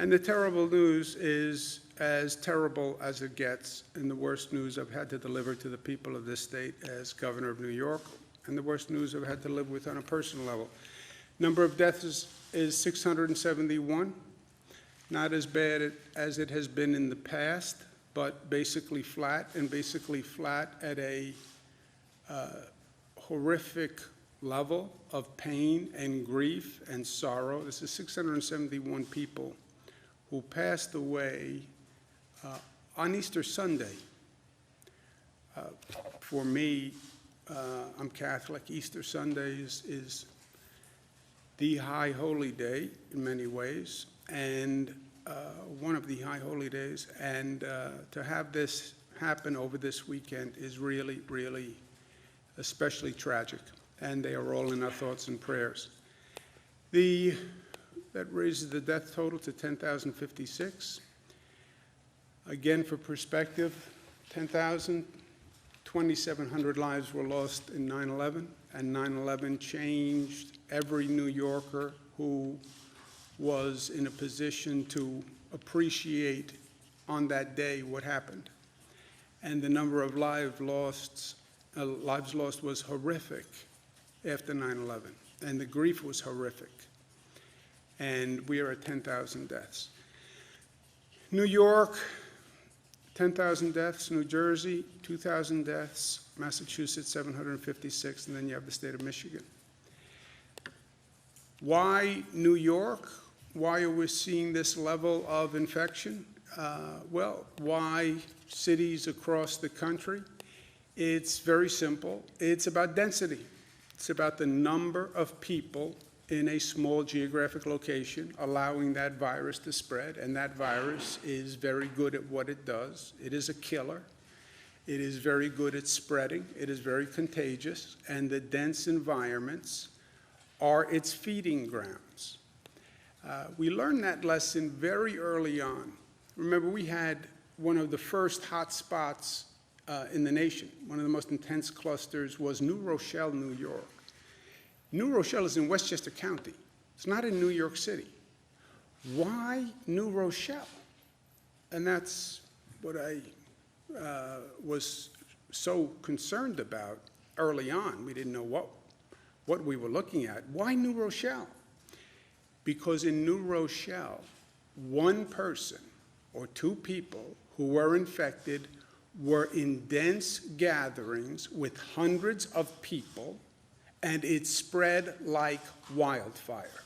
And the terrible news is as terrible as it gets, and the worst news I've had to deliver to the people of this state as governor of New York, and the worst news I've had to live with on a personal level. Number of deaths is 671, not as bad as it has been in the past, but basically flat, and basically flat at a horrific level of pain and grief and sorrow. This is 671 people who passed away on Easter Sunday. For me, I'm Catholic. Easter Sunday is the high holy day in many ways, and one of the high holy days. And to have this happen over this weekend is really, really especially tragic. And they are all in our thoughts and prayers. That raises the death total to 10,056. Again, for perspective, 2,700 lives were lost in 9/11, and 9/11 changed every New Yorker who was in a position to appreciate on that day what happened. And the number of lives lost was horrific after 9/11, and the grief was horrific. And we are at 10,000 deaths. New York, 10,000 deaths. New Jersey, 2,000 deaths. Massachusetts, 756, and then you have the state of Michigan. Why New York? Why are we seeing this level of infection? Well, why cities across the country? It's very simple. It's about density. It's about the number of people in a small geographic location, allowing that virus to spread, and that virus is very good at what it does. It is a killer. It is very good at spreading. It is very contagious, and the dense environments are its feeding grounds. We learned that lesson very early on. Remember, we had one of the first hot spots in the nation. One of the most intense clusters was New Rochelle, New York. New Rochelle is in Westchester County. It's not in New York City. Why New Rochelle? And that's what I was so concerned about early on. We didn't know what we were looking at. Why New Rochelle? Because in New Rochelle, one person or two people who were infected were in dense gatherings with hundreds of people, and it spread like wildfire.